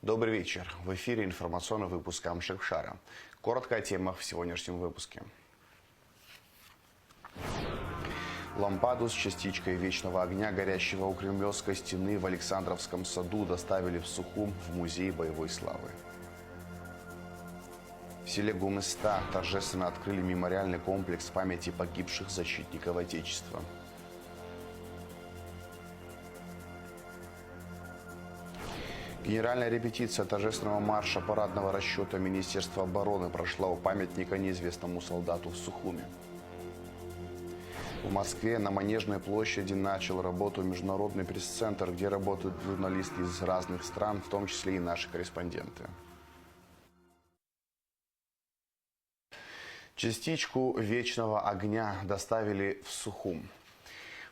Добрый вечер. В эфире информационный выпуск Амшикшара. Коротко о темах в сегодняшнем выпуске. Лампаду с частичкой вечного огня, горящего у Кремлевской стены в Александровском саду, доставили в Сухум в музей боевой славы. В селе Гумыста торжественно открыли мемориальный комплекс памяти погибших защитников Отечества. Генеральная репетиция торжественного марша парадного расчета Министерства обороны прошла у памятника неизвестному солдату в Сухуме. В Москве на Манежной площади начал работу международный пресс-центр, где работают журналисты из разных стран, в том числе и наши корреспонденты. Частичку вечного огня доставили в Сухум.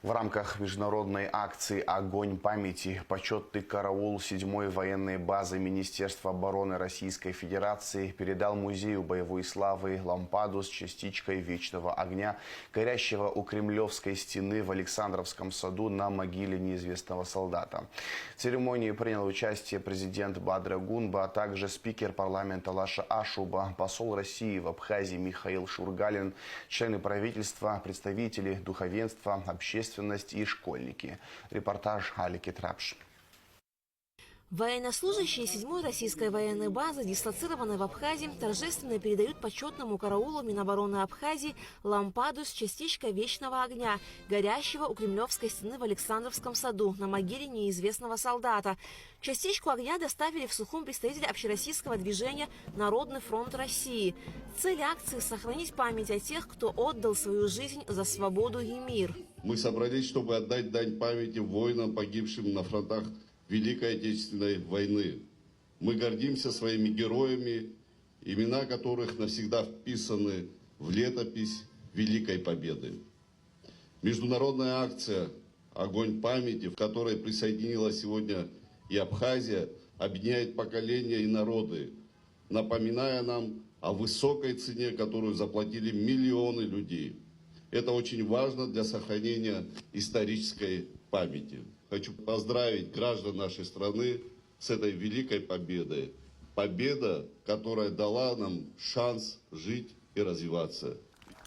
В рамках международной акции «Огонь памяти» почетный караул 7-й военной базы Министерства обороны Российской Федерации передал музею боевой славы лампаду с частичкой вечного огня, горящего у Кремлевской стены в Александровском саду на могиле неизвестного солдата. В церемонии принял участие президент Бадре Гунба, а также спикер парламента Лаша Ашуба, посол России в Абхазии Михаил Шургалин, члены правительства, представители духовенства, общественности и школьники. Репортаж Алики Трапш. Военнослужащие 7-й российской военной базы, дислоцированной в Абхазии, торжественно передают почетному караулу Минобороны Абхазии лампаду с частичкой вечного огня, горящего у Кремлевской стены в Александровском саду на могиле неизвестного солдата. Частичку огня доставили в Сухум представители общероссийского движения «Народный фронт России». Цель акции – сохранить память о тех, кто отдал свою жизнь за свободу и мир. Мы собрались, чтобы отдать дань памяти воинам, погибшим на фронтах Великой Отечественной войны. Мы гордимся своими героями, имена которых навсегда вписаны в летопись Великой Победы. Международная акция «Огонь памяти», в которой присоединилась сегодня и Абхазия, объединяет поколения и народы, напоминая нам о высокой цене, которую заплатили миллионы людей. Это очень важно для сохранения исторической памяти. Хочу поздравить граждан нашей страны с этой великой победой. Победа, которая дала нам шанс жить и развиваться.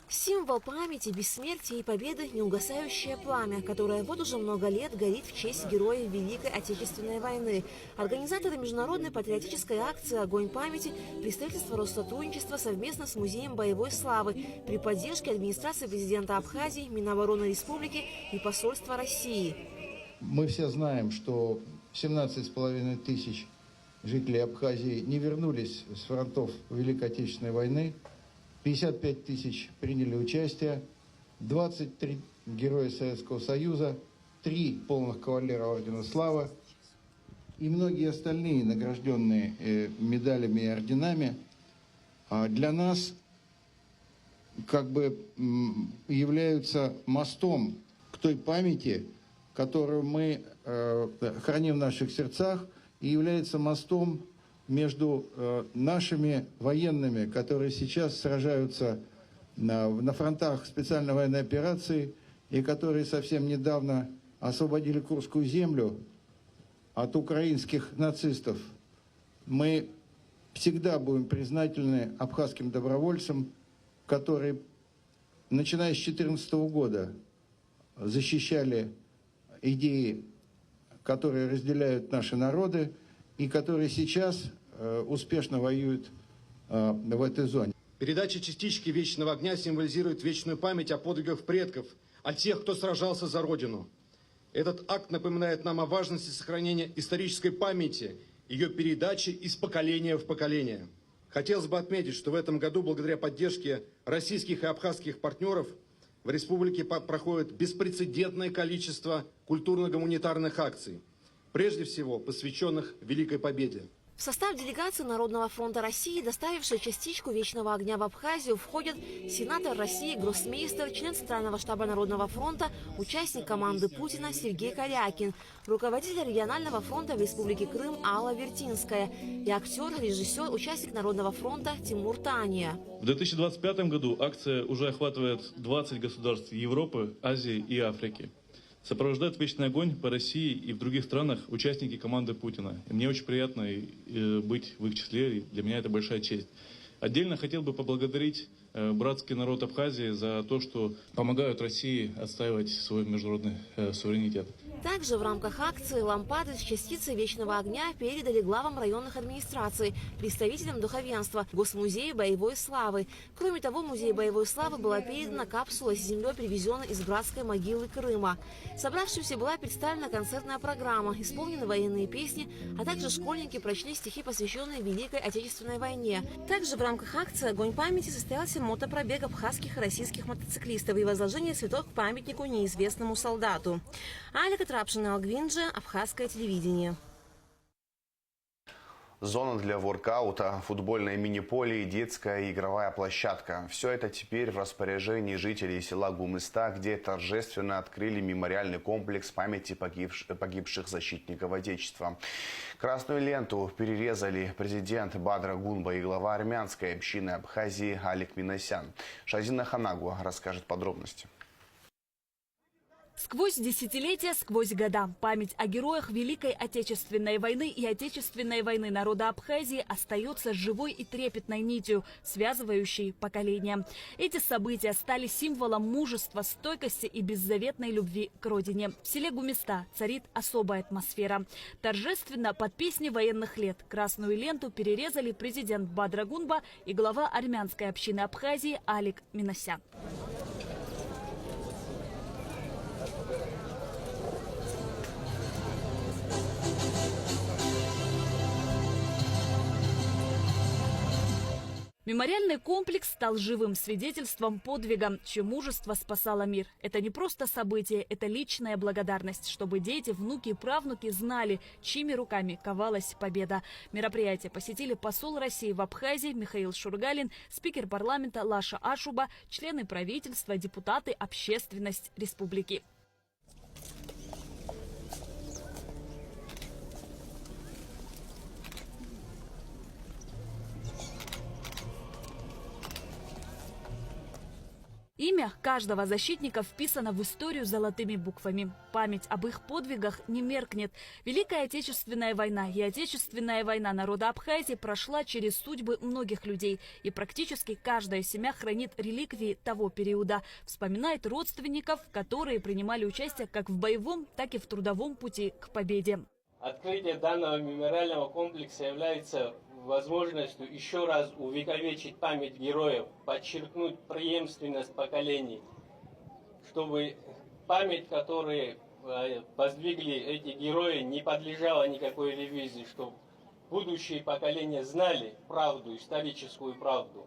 Символ памяти, бессмертия и победы – неугасающее пламя, которое вот уже много лет горит в честь героев Великой Отечественной войны. Организаторы международной патриотической акции «Огонь памяти» представительство Россотрудничества совместно с Музеем боевой славы при поддержке администрации президента Абхазии, Минобороны Республики и посольства России. Мы все знаем, что 17,5 тысяч жителей Абхазии не вернулись с фронтов Великой Отечественной войны. 55 тысяч приняли участие, 23 героя Советского Союза, 3 полных кавалера Ордена Славы и многие остальные, награжденные медалями и орденами, для нас как бы являются мостом к той памяти, которую мы храним в наших сердцах, и является мостом между нашими военными, которые сейчас сражаются на фронтах специальной военной операции и которые совсем недавно освободили Курскую землю от украинских нацистов. Мы всегда будем признательны абхазским добровольцам, которые, начиная с 2014 года, защищали идеи, которые разделяют наши народы и которые сейчас успешно воюют в этой зоне. Передача частички вечного огня символизирует вечную память о подвигах предков, о тех, кто сражался за Родину. Этот акт напоминает нам о важности сохранения исторической памяти, ее передачи из поколения в поколение. Хотелось бы отметить, что в этом году, благодаря поддержке российских и абхазских партнеров, в республике проходит беспрецедентное количество культурно-гуманитарных акций, прежде всего посвященных Великой Победе. В состав делегации Народного фронта России, доставившей частичку вечного огня в Абхазию, входят сенатор России, гроссмейстер, член Центрального штаба Народного фронта, участник команды Путина Сергей Корякин, руководитель регионального фронта в Республике Крым Алла Вертинская и актер, режиссер, участник Народного фронта Тимур Тания. В 2025 году акция уже охватывает 20 государств Европы, Азии и Африки. Сопровождает «Вечный огонь» по России и в других странах участники команды Путина. И мне очень приятно быть в их числе, и для меня это большая честь. Отдельно хотел бы поблагодарить братский народ Абхазии за то, что помогают России отстаивать свой международный суверенитет. Также в рамках акции лампады с частицей вечного огня передали главам районных администраций, представителям духовенства, Госмузею боевой славы. Кроме того, Музею боевой славы была передана капсула с землей, привезенной из братской могилы Крыма. Собравшимся была представлена концертная программа, исполнены военные песни, а также школьники прочли стихи, посвященные Великой Отечественной войне. Также в рамках акции «Огонь памяти» состоялся мотопробег абхазских и российских мотоциклистов и возложение цветов к памятнику неизвестному солдату. Трапшина Алгвинджи, Абхазское телевидение. Зона для воркаута, футбольное мини-поле и детская игровая площадка. Все это теперь в распоряжении жителей села Гумыста, где торжественно открыли мемориальный комплекс памяти погибших защитников Отечества. Красную ленту перерезали президент Бадра Гунба и глава армянской общины Абхазии Алик Минасян. Шазина Ханагу расскажет подробности. Сквозь десятилетия, сквозь года память о героях Великой Отечественной войны и Отечественной войны народа Абхазии остается живой и трепетной нитью, связывающей поколения. Эти события стали символом мужества, стойкости и беззаветной любви к родине. В селе Гумыста царит особая атмосфера. Торжественно под песни военных лет красную ленту перерезали президент Бадра Гунба и глава армянской общины Абхазии Алик Минасян. Мемориальный комплекс стал живым свидетельством подвига, чье мужество спасало мир. Это не просто событие, это личная благодарность, чтобы дети, внуки и правнуки знали, чьими руками ковалась победа. Мероприятие посетили посол России в Абхазии Михаил Шургалин, спикер парламента Лаша Ашуба, члены правительства, депутаты, общественность республики. Имя каждого защитника вписано в историю золотыми буквами. Память об их подвигах не меркнет. Великая Отечественная война и Отечественная война народа Абхазии прошла через судьбы многих людей. И практически каждая семья хранит реликвии того периода. Вспоминает родственников, которые принимали участие как в боевом, так и в трудовом пути к победе. Открытие данного мемориального комплекса является возможностью еще раз увековечить память героев, подчеркнуть преемственность поколений, чтобы память, которую воздвигли эти герои, не подлежала никакой ревизии, чтобы будущие поколения знали правду, историческую правду.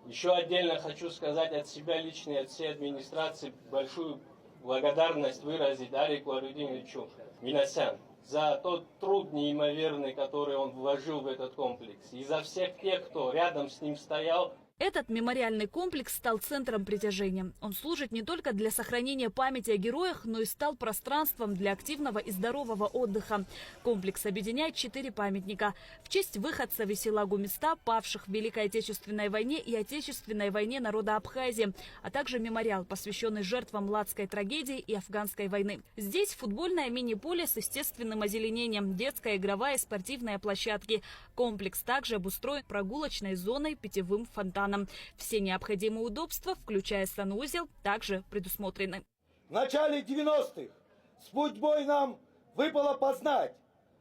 Еще отдельно хочу сказать от себя лично и от всей администрации большую благодарность выразить Алику Арудиновичу Минасян за тот труд неимоверный, который он вложил в этот комплекс, и за всех тех, кто рядом с ним стоял. Этот мемориальный комплекс стал центром притяжения. Он служит не только для сохранения памяти о героях, но и стал пространством для активного и здорового отдыха. Комплекс объединяет 4 памятника в честь выходцев из села Гумыста, павших в Великой Отечественной войне и Отечественной войне народа Абхазии, а также мемориал, посвященный жертвам Ладской трагедии и Афганской войны. Здесь футбольное мини-поле с естественным озеленением, детская игровая и спортивная площадки. Комплекс также обустроен прогулочной зоной, питьевым фонтаном. Все необходимые удобства, включая санузел, также предусмотрены. В начале 90-х с судьбой нам выпало познать,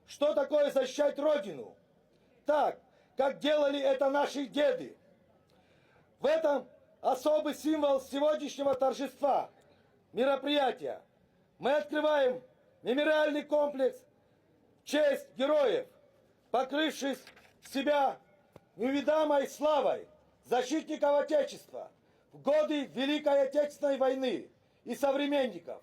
что такое защищать Родину, так, как делали это наши деды. В этом особый символ сегодняшнего торжества, мероприятия. Мы открываем мемориальный комплекс в честь героев, покрывших себя неведомой славой, защитников Отечества в годы Великой Отечественной войны и современников,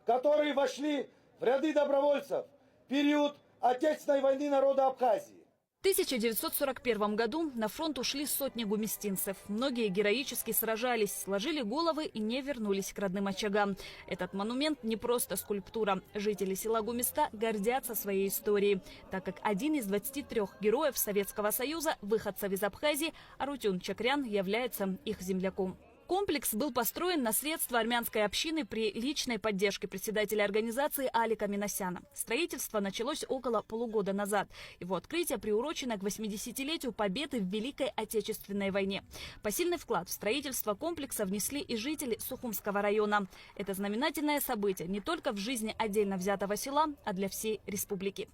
которые вошли в ряды добровольцев в период Отечественной войны народа Абхазии. В 1941 году на фронт ушли сотни гуместинцев. Многие героически сражались, сложили головы и не вернулись к родным очагам. Этот монумент не просто скульптура. Жители села Гумыста гордятся своей историей, так как один из 23 героев Советского Союза, выходцев из Абхазии, Арутюн Чакрян, является их земляком. Комплекс был построен на средства армянской общины при личной поддержке председателя организации Алика Минасяна. Строительство началось около полугода назад. Его открытие приурочено к 80-летию победы в Великой Отечественной войне. Посильный вклад в строительство комплекса внесли и жители Сухумского района. Это знаменательное событие не только в жизни отдельно взятого села, а для всей республики.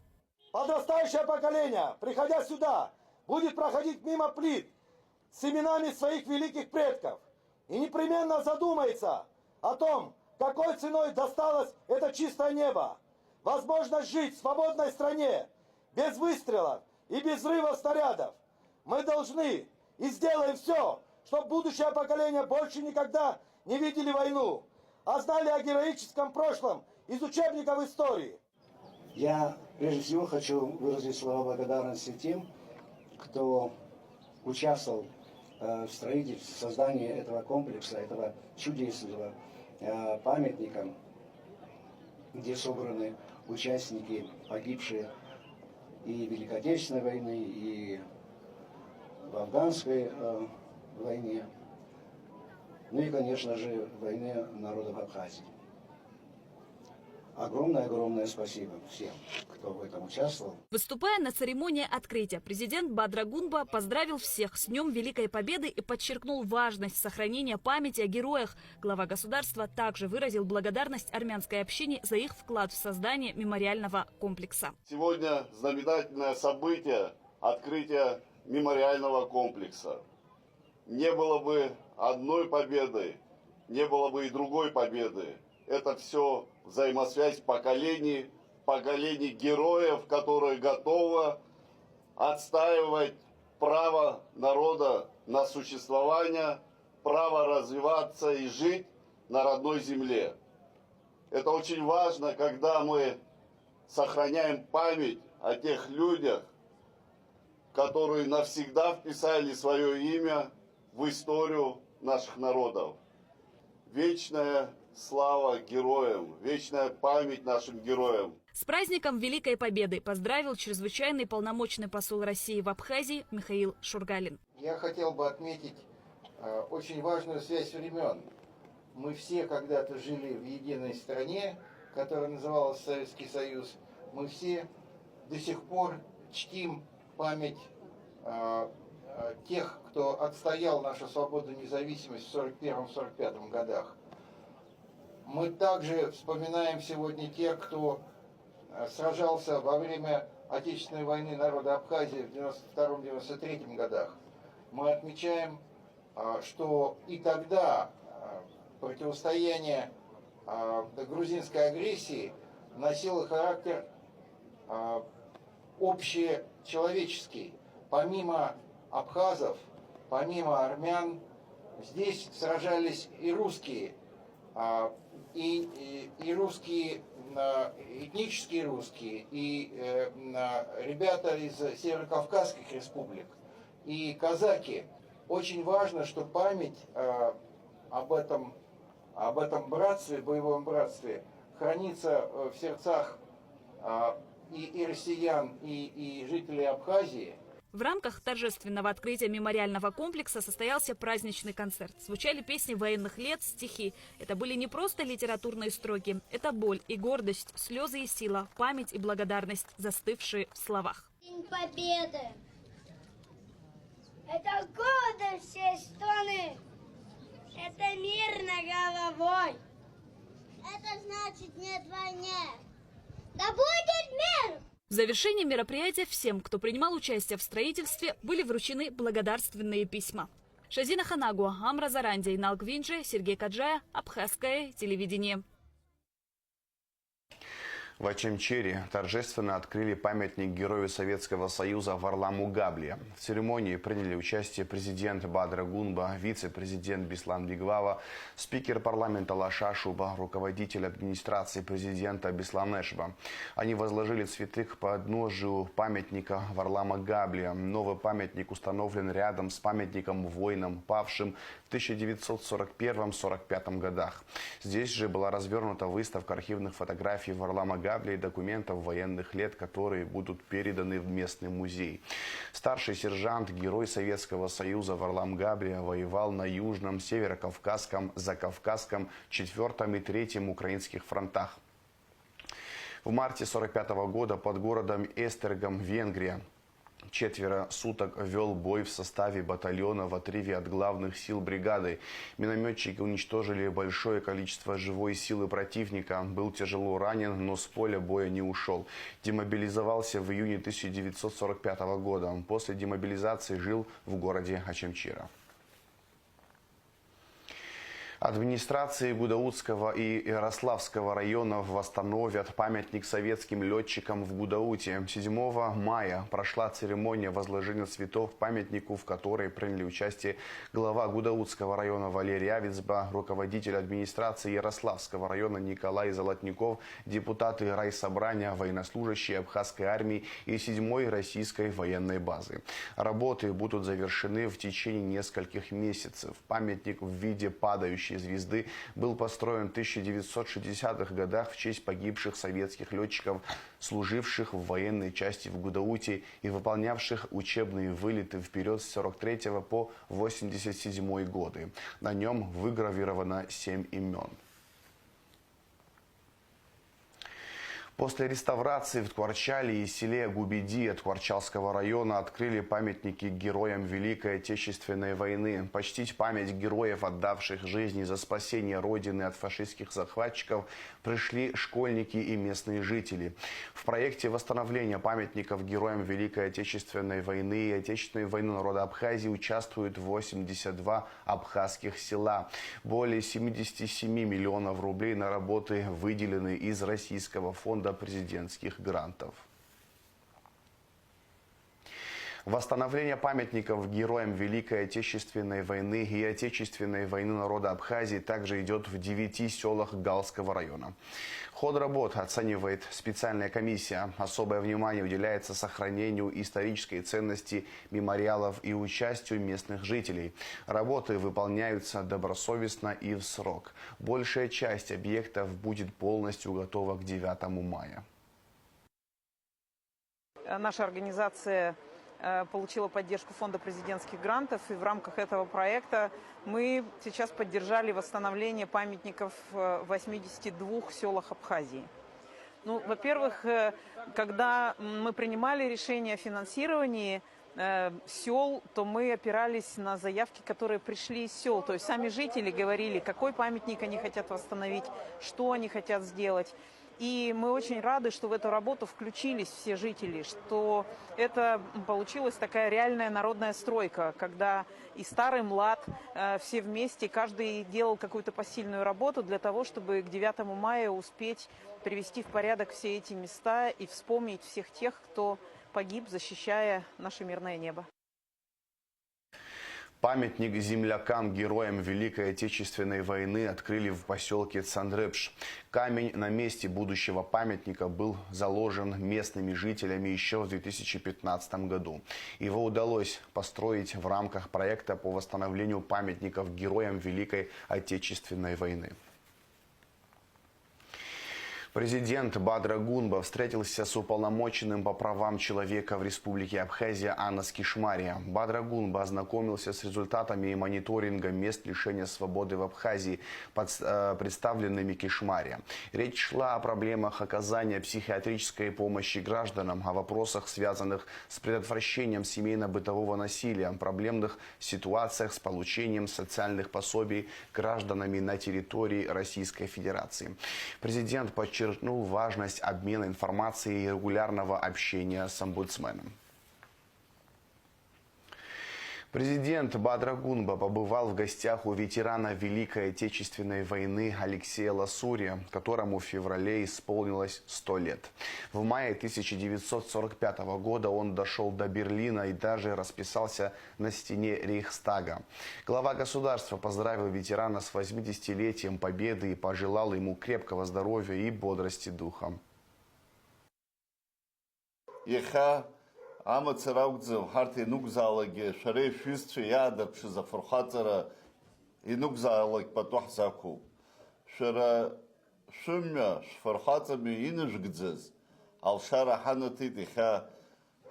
Подрастающее поколение, приходя сюда, будет проходить мимо плит с именами своих великих предков. И непременно задумается о том, какой ценой досталось это чистое небо. Возможность жить в свободной стране, без выстрелов и без взрывов снарядов. Мы должны и сделаем все, чтобы будущее поколение больше никогда не видели войну, а знали о героическом прошлом из учебников истории. Я прежде всего хочу выразить слова благодарности тем, кто участвовал в строительстве, в создании этого комплекса, этого чудесного памятника, где собраны участники, погибшие и в Великой Отечественной войны, и в Афганской войне, ну и, конечно же, войне народов Абхазии. Огромное спасибо всем, кто в этом участвовал. Выступая на церемонии открытия, президент Бадра Гунба поздравил всех с Днем Великой Победы и подчеркнул важность сохранения памяти о героях. Глава государства также выразил благодарность армянской общине за их вклад в создание мемориального комплекса. Сегодня знаменательное событие – открытие мемориального комплекса. Не было бы одной победы, не было бы и другой победы. Это все взаимосвязь поколений героев, которые готовы отстаивать право народа на существование, право развиваться и жить на родной земле. Это очень важно, когда мы сохраняем память о тех людях, которые навсегда вписали свое имя в историю наших народов. Вечная слава героям, вечная память нашим героям. С праздником Великой Победы поздравил чрезвычайный полномочный посол России в Абхазии Михаил Шургалин. Я хотел бы отметить очень важную связь времен. Мы все когда-то жили в единой стране, которая называлась Советский Союз. Мы все до сих пор чтим память тех, кто отстоял нашу свободу и независимость в 1941-1945 годах. Мы также вспоминаем сегодня тех, кто сражался во время Отечественной войны народа Абхазии в 1992-1993 годах. Мы отмечаем, что и тогда противостояние грузинской агрессии носило характер общечеловеческий. Помимо абхазов, помимо армян, здесь сражались и русские, и русские, этнические русские, и ребята из северокавказских республик, и казаки. Очень важно, что память об этом братстве, боевом братстве, хранится в сердцах и россиян, и жителей Абхазии. В рамках торжественного открытия мемориального комплекса состоялся праздничный концерт. Звучали песни военных лет, стихи. Это были не просто литературные строки. Это боль и гордость, слезы и сила, память и благодарность, застывшие в словах. День Победы. Это гордость всей страны. Это мир над головой. Это значит нет войне. Да будет мир! В завершении мероприятия всем, кто принимал участие в строительстве, были вручены благодарственные письма. Шазина Ханагуа, Амра Зарандия, Налк Винджи, Сергей Каджая, Абхазское телевидение. В Ачемчере торжественно открыли памятник герою Советского Союза Варламу Габлия. В церемонии приняли участие президент Бадра Гунба, вице-президент Беслан Биглава, спикер парламента Лаша Шуба, руководитель администрации президента Беслан Эшба. Они возложили цветы к подножию памятника Варлама Габлия. Новый памятник установлен рядом с памятником воинам, павшим в 1941-1945 годах. Здесь же была развернута выставка архивных фотографий Варлама Габлия Габле документов военных лет, которые будут переданы в местный музей. Старший сержант, герой Советского Союза Варлам Габле воевал на Южном, Северокавказском, Закавказском, 4-м и 3-м украинских фронтах. В марте 1945 года под городом Эстергом, Венгрия, 4 суток вел бой в составе батальона в отрыве от главных сил бригады. Минометчики уничтожили большое количество живой силы противника. Был тяжело ранен, но с поля боя не ушел. Демобилизовался в июне 1945 года. После демобилизации жил в городе Очамчира. Администрации Гудаутского и Ярославского районов восстановят памятник советским летчикам в Гудауте. 7 мая прошла церемония возложения цветов памятнику, в которой приняли участие глава Гудаутского района Валерий Авицба, руководитель администрации Ярославского района Николай Золотников, депутаты райсобрания, военнослужащие Абхазской армии и 7-й российской военной базы. Работы будут завершены в течение нескольких месяцев. Памятник в виде падающей звезды был построен в 1960-х годах в честь погибших советских летчиков, служивших в военной части в Гудауте и выполнявших учебные вылеты вперед с 43 по 87 годы. На нем выгравировано 7 имен. После реставрации в Ткварчале и селе Губиди Ткварчалского района открыли памятники героям Великой Отечественной войны. Почтить память героев, отдавших жизни за спасение Родины от фашистских захватчиков, пришли школьники и местные жители. В проекте восстановления памятников героям Великой Отечественной войны и Отечественной войны народа Абхазии участвуют 82 абхазских села. Более 77 миллионов рублей на работы выделены из Российского фонда президентских грантов. Восстановление памятников героям Великой Отечественной войны и Отечественной войны народа Абхазии также идет в 9 селах Галского района. Ход работ оценивает специальная комиссия. Особое внимание уделяется сохранению исторической ценности мемориалов и участию местных жителей. Работы выполняются добросовестно и в срок. Большая часть объектов будет полностью готова к 9 мая. Наша организация получила поддержку фонда президентских грантов, и в рамках этого проекта мы сейчас поддержали восстановление памятников в 82 селах Абхазии. Ну, во-первых, когда мы принимали решение о финансировании сел, то мы опирались на заявки, которые пришли из сел. То есть сами жители говорили, какой памятник они хотят восстановить, что они хотят сделать. И мы очень рады, что в эту работу включились все жители, что это получилась такая реальная народная стройка, когда и старый, млад, все вместе, каждый делал какую-то посильную работу для того, чтобы к 9 мая успеть привести в порядок все эти места и вспомнить всех тех, кто погиб, защищая наше мирное небо. Памятник землякам-героям Великой Отечественной войны открыли в поселке Цандрепш. Камень на месте будущего памятника был заложен местными жителями еще в 2015 году. Его удалось построить в рамках проекта по восстановлению памятников героям Великой Отечественной войны. Президент Бадра Гунба встретился с уполномоченным по правам человека в Республике Абхазия Анас Кишмария. Бадра Гунба ознакомился с результатами мониторинга мест лишения свободы в Абхазии, представленными Кишмария. Речь шла о проблемах оказания психиатрической помощи гражданам, о вопросах, связанных с предотвращением семейно-бытового насилия, проблемных ситуациях с получением социальных пособий гражданами на территории Российской Федерации. Президент подчеркнул важность обмена информацией и регулярного общения с омбудсменом. Президент Бадра Гунба побывал в гостях у ветерана Великой Отечественной войны Алексея Ласурия, которому в феврале исполнилось 100 лет. В мае 1945 года он дошел до Берлина и даже расписался на стене Рейхстага. Глава государства поздравил ветерана с 80-летием Победы и пожелал ему крепкого здоровья и бодрости духа. Амацараугзев, харты нугзалаги, шаре фюстче яда пшизафурхатара и нугзалаг патуахзаку. Шара шумя шфархацами инжгдзез, алшара ханатит иха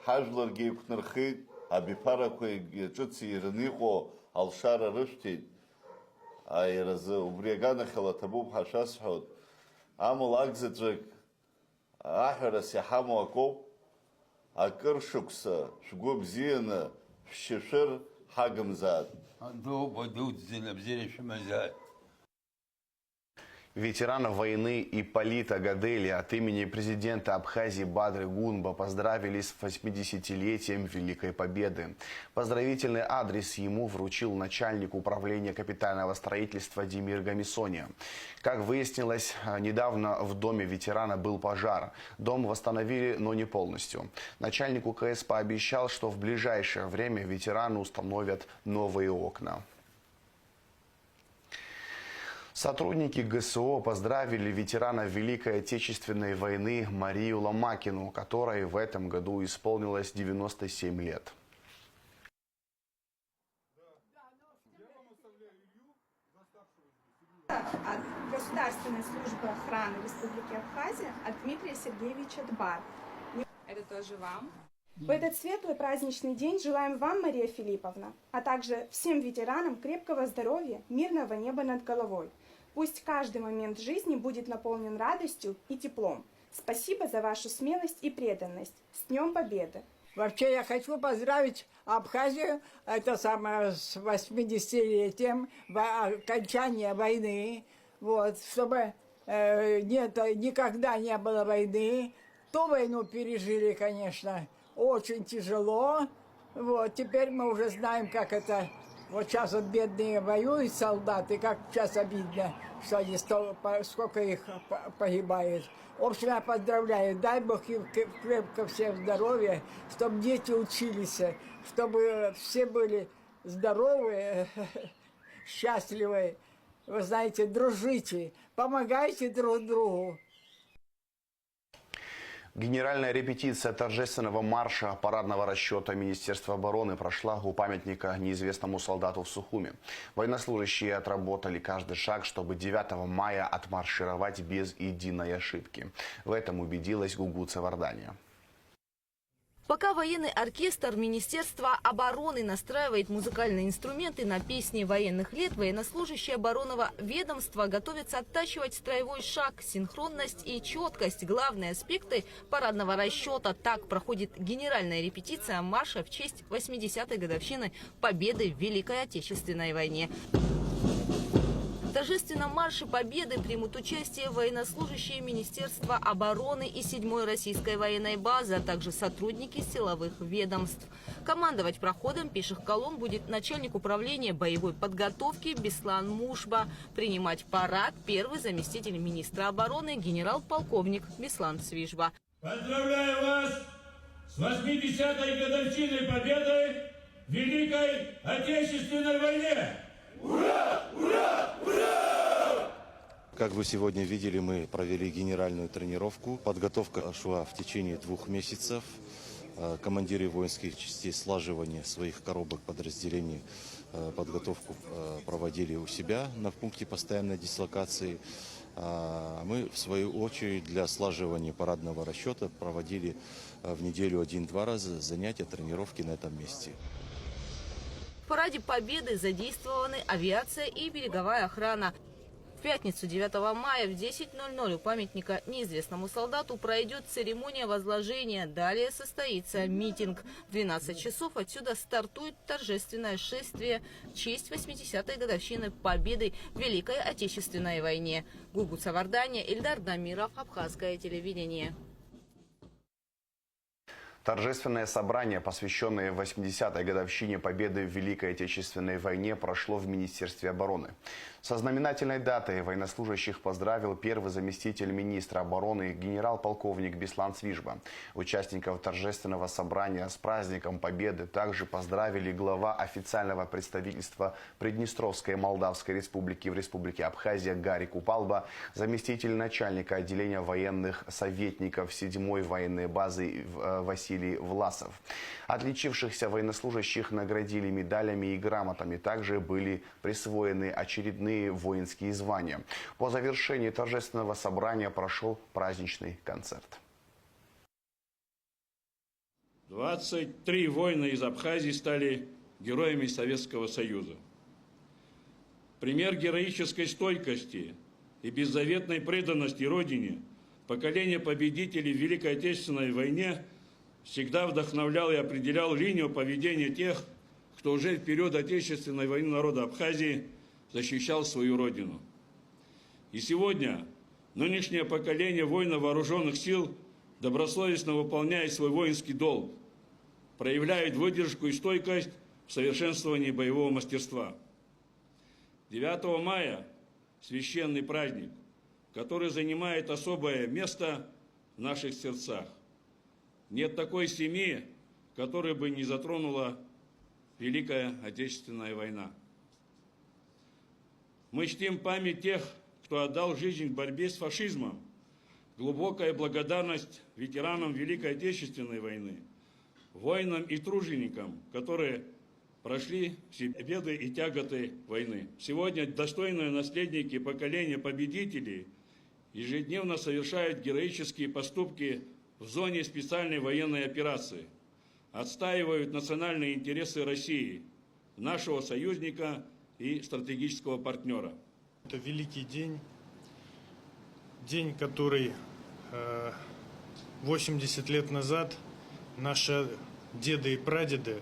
хажларги кнархит, абипаракой гечуци ирнико алшара рыштит, айразы убрегана халатабуб хашасхот, амул агзеджек ахара сихаму акоп, акыршукса шгуб зиена шишер хагамзад. Ветеранов войны Ипполита Гадели от имени президента Абхазии Бадры Гунба поздравили с 80-летием Великой Победы. Поздравительный адрес ему вручил начальник управления капитального строительства Демир Гамисония. Как выяснилось, недавно в доме ветерана был пожар. Дом восстановили, но не полностью. Начальник УКС пообещал, что в ближайшее время ветерану установят новые окна. Сотрудники ГСО поздравили ветерана Великой Отечественной войны Марию Ломакину, которой в этом году исполнилось 97 лет. От Государственной службы охраны Республики Абхазия от Дмитрия Сергеевича Дбар. Это тоже вам. В этот светлый праздничный день желаем вам, Мария Филипповна, а также всем ветеранам крепкого здоровья, мирного неба над головой. Пусть каждый момент жизни будет наполнен радостью и теплом. Спасибо за вашу смелость и преданность. С Днем Победы! Вообще я хочу поздравить Абхазию, это самое, с 80-летием окончания войны, вот, чтобы никогда не было войны. Ту войну пережили, конечно, очень тяжело. Вот, теперь мы уже знаем, как это. Вот сейчас вот бедные воюют солдаты, как сейчас обидно, что они сколько их погибает. В общем, я поздравляю, дай Бог им крепко всем здоровья, чтобы дети учились, чтобы все были здоровые, счастливые. Вы знаете, дружите, помогайте друг другу. Генеральная репетиция торжественного марша парадного расчета Министерства обороны прошла у памятника неизвестному солдату в Сухуме. Военнослужащие отработали каждый шаг, чтобы 9 мая отмаршировать без единой ошибки. В этом убедилась Гугуца Вардания. Пока военный оркестр Министерства обороны настраивает музыкальные инструменты на песни военных лет, военнослужащие оборонного ведомства готовятся оттачивать строевой шаг, синхронность и четкость. Главные аспекты парадного расчета. Так проходит генеральная репетиция марша в честь 80-й годовщины Победы в Великой Отечественной войне. В торжественном марше Победы примут участие военнослужащие Министерства обороны и 7-й российской военной базы, а также сотрудники силовых ведомств. Командовать проходом пеших колонн будет начальник управления боевой подготовки Беслан Мушба. Принимать парад первый заместитель министра обороны генерал-полковник Беслан Свижба. Поздравляю вас с 80-й годовщиной Победы в Великой Отечественной войне! Ура! Ура! Ура! Как вы сегодня видели, мы провели генеральную тренировку. Подготовка шла в течение 2 месяцев. Командиры воинских частей слаживания своих коробок подразделений подготовку проводили у себя на пункте постоянной дислокации. Мы, в свою очередь, для слаживания парадного расчета проводили в неделю 1-2 раза занятия, тренировки на этом месте. В параде Победы задействованы авиация и береговая охрана. В пятницу 9 мая в 10:00 у памятника неизвестному солдату пройдет церемония возложения. Далее состоится митинг. В 12 часов отсюда стартует торжественное шествие в честь 80-й годовщины Победы в Великой Отечественной войне. Гугуца Вардания, Ильдар Дамиров, Абхазское телевидение. Торжественное собрание, посвященное 80-й годовщине Победы в Великой Отечественной войне, прошло в Министерстве обороны. Со знаменательной датой военнослужащих поздравил первый заместитель министра обороны генерал-полковник Беслан Свижба. Участников торжественного собрания с праздником Победы также поздравили глава официального представительства Приднестровской Молдавской Республики в Республике Абхазия Гарри Купалба, заместитель начальника отделения военных советников 7-й военной базы Василий Василий Власов. Отличившихся военнослужащих наградили медалями и грамотами. Также были присвоены очередные воинские звания. По завершении торжественного собрания прошел праздничный концерт. 23 воина из Абхазии стали героями Советского Союза. Пример героической стойкости и беззаветной преданности Родине поколение победителей в Великой Отечественной войне всегда вдохновлял и определял линию поведения тех, кто уже в период Отечественной войны народа Абхазии защищал свою Родину. И сегодня нынешнее поколение воинов вооруженных сил добросовестно выполняет свой воинский долг, проявляет выдержку и стойкость в совершенствовании боевого мастерства. 9 мая – священный праздник, который занимает особое место в наших сердцах. Нет такой семьи, которую бы не затронула Великая Отечественная война. Мы чтим память тех, кто отдал жизнь в борьбе с фашизмом. Глубокая благодарность ветеранам Великой Отечественной войны, воинам и труженикам, которые прошли все беды и тяготы войны. Сегодня достойные наследники поколения победителей ежедневно совершают героические поступки в зоне специальной военной операции, отстаивают национальные интересы России, нашего союзника и стратегического партнера. Это великий день, день, который 80 лет назад наши деды и прадеды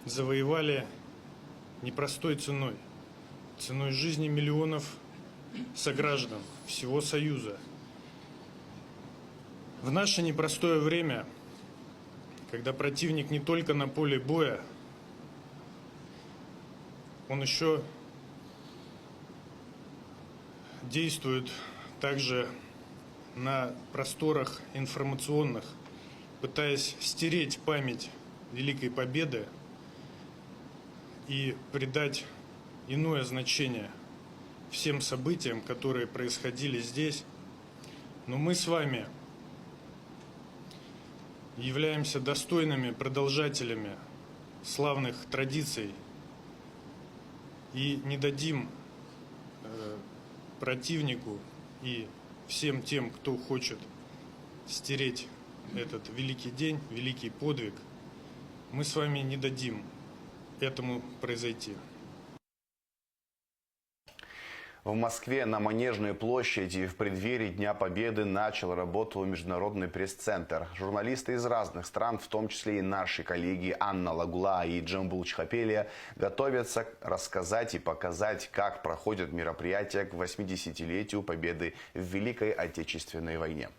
завоевали непростой ценой, ценой жизни миллионов сограждан всего Союза. В наше непростое время, когда противник не только на поле боя, он еще действует также на просторах информационных, пытаясь стереть память Великой Победы и придать иное значение всем событиям, которые происходили здесь. Но мы с вами являемся достойными продолжателями славных традиций и не дадим противнику и всем тем, кто хочет стереть этот великий день, великий подвиг, мы с вами не дадим этому произойти. В Москве на Манежной площади в преддверии Дня Победы начал работу Международный пресс-центр. Журналисты из разных стран, в том числе и наши коллеги Анна Лагула и Джамбул Чхапелия, готовятся рассказать и показать, как проходят мероприятия к 80-летию Победы в Великой Отечественной войне.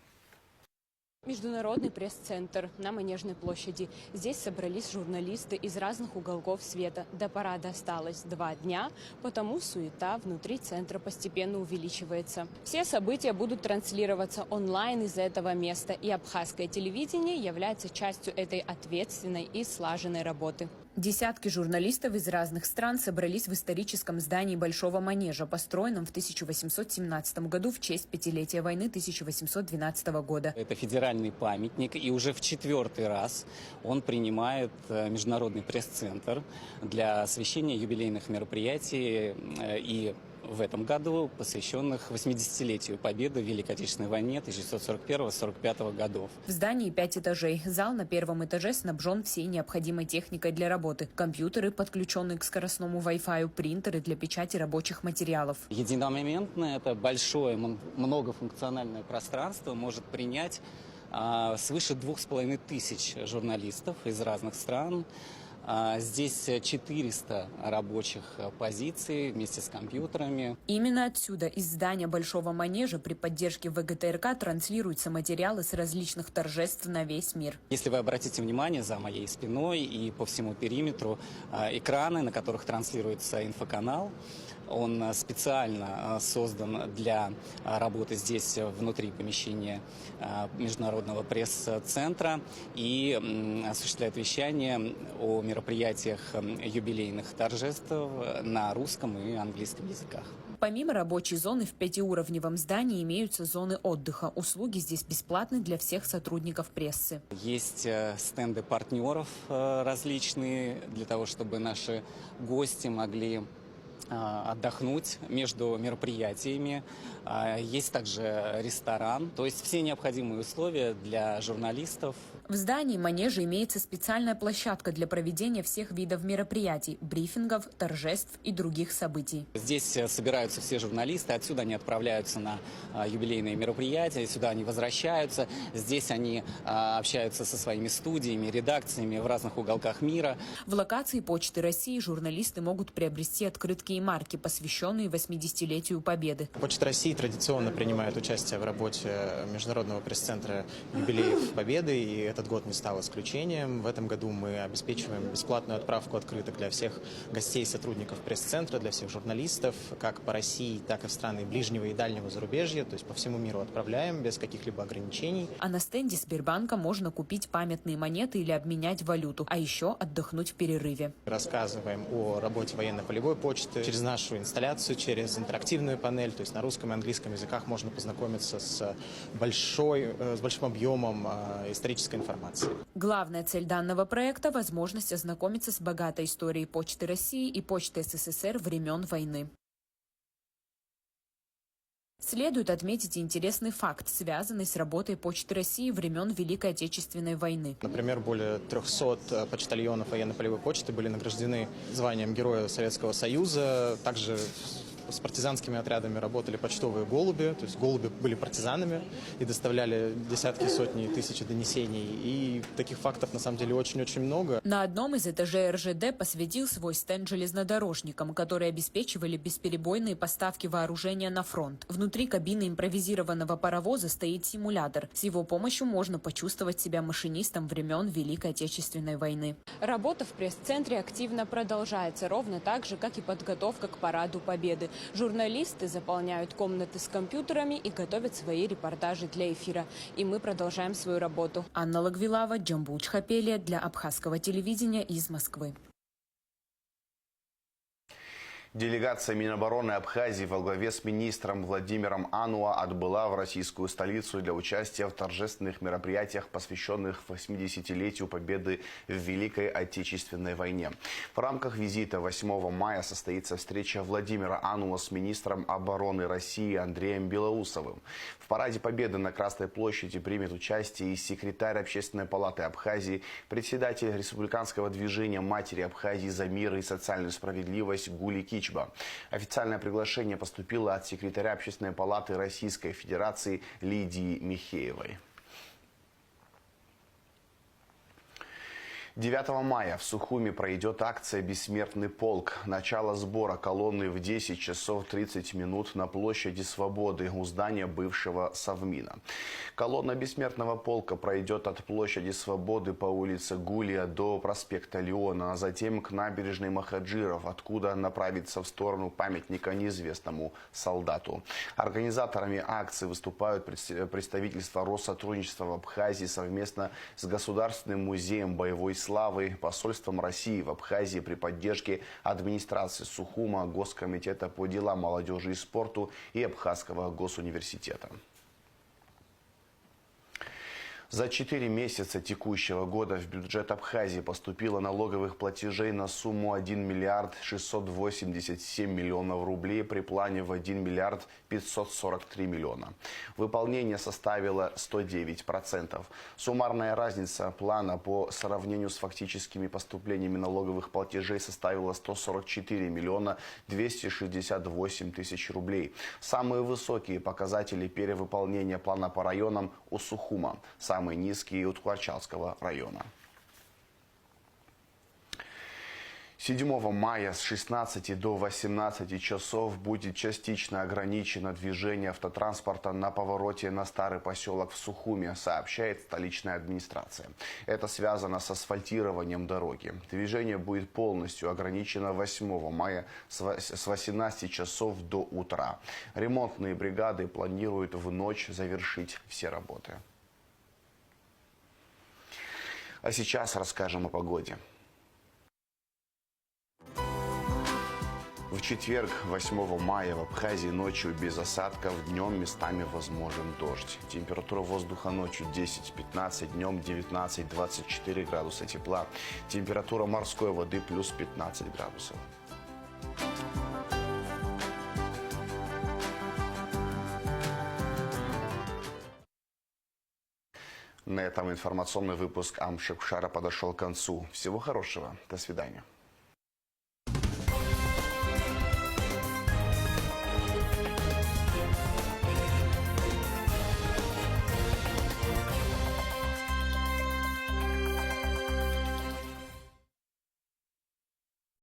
Международный пресс-центр на Манежной площади. Здесь собрались журналисты из разных уголков света. До парада осталось 2 дня, потому суета внутри центра постепенно увеличивается. Все события будут транслироваться онлайн из этого места, и абхазское телевидение является частью этой ответственной и слаженной работы. Десятки журналистов из разных стран собрались в историческом здании Большого Манежа, построенном в 1817 году в честь 5-летия войны 1812 года. Это федеральный памятник, и уже в 4-й раз он принимает Международный пресс-центр для освещения юбилейных мероприятий и в этом году, посвященных 80-летию Победы в Великой Отечественной войне 1941-1945 годов. В здании 5 этажей. Зал на 1-м этаже снабжен всей необходимой техникой для работы. Компьютеры, подключенные к скоростному Wi-Fi, принтеры для печати рабочих материалов. Единомоментное, это большое многофункциональное пространство, может принять свыше 2500 журналистов из разных стран. Здесь 400 рабочих позиций вместе с компьютерами. Именно отсюда, из здания Большого Манежа, при поддержке ВГТРК транслируются материалы с различных торжеств на весь мир. Если вы обратите внимание, за моей спиной и по всему периметру экраны, на которых транслируется инфоканал. Он специально создан для работы здесь, внутри помещения Международного пресс-центра, и осуществляет вещание о мероприятиях юбилейных торжеств на русском и английском языках. Помимо рабочей зоны в 5-уровневом здании имеются зоны отдыха. Услуги здесь бесплатны для всех сотрудников прессы. Есть стенды партнеров различные для того, чтобы наши гости могли отдохнуть между мероприятиями. Есть также ресторан, то есть все необходимые условия для журналистов. В здании манежа имеется специальная площадка для проведения всех видов мероприятий, брифингов, торжеств и других событий. Здесь собираются все журналисты, отсюда они отправляются на юбилейные мероприятия, сюда они возвращаются. Здесь они общаются со своими студиями, редакциями в разных уголках мира. В локации Почты России журналисты могут приобрести открытки и марки, посвященные 80-летию Победы. Почта России традиционно принимает участие в работе Международного пресс-центра юбилеев Победы, и этот год не стал исключением. В этом году мы обеспечиваем бесплатную отправку открыток для всех гостей и сотрудников пресс-центра, для всех журналистов, как по России, так и в страны ближнего и дальнего зарубежья, то есть по всему миру отправляем без каких-либо ограничений. А на стенде Сбербанка можно купить памятные монеты или обменять валюту, а еще отдохнуть в перерыве. Рассказываем о работе военно-полевой почты через нашу инсталляцию, через интерактивную панель, то есть на русском и английском языках можно познакомиться с большим объемом исторической информации. Главная цель данного проекта – возможность ознакомиться с богатой историей Почты России и Почты СССР времен войны. Следует отметить интересный факт, связанный с работой Почты России времен Великой Отечественной войны. Например, более 300 почтальонов военно-полевой почты были награждены званием Героя Советского Союза. Также с партизанскими отрядами работали почтовые голуби, то есть голуби были партизанами и доставляли десятки, сотни, тысячи донесений. И таких фактов на самом деле очень-очень много. На одном из этажей РЖД посвятил свой стенд железнодорожникам, которые обеспечивали бесперебойные поставки вооружения на фронт. Внутри кабины импровизированного паровоза стоит симулятор. С его помощью можно почувствовать себя машинистом времен Великой Отечественной войны. Работа в пресс-центре активно продолжается, ровно так же, как и подготовка к Параду Победы. Журналисты заполняют комнаты с компьютерами и готовят свои репортажи для эфира. И мы продолжаем свою работу. Анна Лагвилава, Джамбул Чхапелия для Абхазского телевидения из Москвы. Делегация Минобороны Абхазии во главе с министром Владимиром Ануа отбыла в российскую столицу для участия в торжественных мероприятиях, посвященных 80-летию Победы в Великой Отечественной войне. В рамках визита 8 мая состоится встреча Владимира Ануа с министром обороны России Андреем Белоусовым. В параде Победы на Красной площади примет участие и секретарь Общественной палаты Абхазии, председатель республиканского движения «Матери Абхазии за мир и социальную справедливость» Гули Кичба. Официальное приглашение поступило от секретаря Общественной палаты Российской Федерации Лидии Михеевой. 9 мая в Сухуми пройдет акция «Бессмертный полк». Начало сбора колонны в 10 часов 30 минут на площади Свободы у здания бывшего Совмина. Колонна Бессмертного полка пройдет от площади Свободы по улице Гулия до проспекта Леона, а затем к набережной Махаджиров, откуда направится в сторону памятника неизвестному солдату. Организаторами акции выступают представительства Россотрудничества в Абхазии совместно с Государственным музеем боевой славы, посольством России в Абхазии при поддержке администрации Сухума, Госкомитета по делам молодежи и спорту и Абхазского госуниверситета. За 4 месяца текущего года в бюджет Абхазии поступило налоговых платежей на сумму 1 миллиард 687 миллионов рублей при плане в 1 миллиард 543 миллиона. Выполнение составило 109%. Суммарная разница плана по сравнению с фактическими поступлениями налоговых платежей составила 144 миллиона 268 тысяч рублей. Самые высокие показатели перевыполнения плана по районам у Сухума. Самые низкие у Ткварчалского района. 7 мая с 16 до 18 часов будет частично ограничено движение автотранспорта на повороте на Старый поселок в Сухуме, сообщает столичная администрация. Это связано с асфальтированием дороги. Движение будет полностью ограничено 8 мая с 18 часов до утра. Ремонтные бригады планируют в ночь завершить все работы. А сейчас расскажем о погоде. В четверг, 8 мая, в Абхазии ночью без осадков, днем местами возможен дождь. Температура воздуха ночью 10-15, днем 19-24 градуса тепла. Температура морской воды плюс 15 градусов. На этом информационный выпуск Амшекшара подошел к концу. Всего хорошего. До свидания.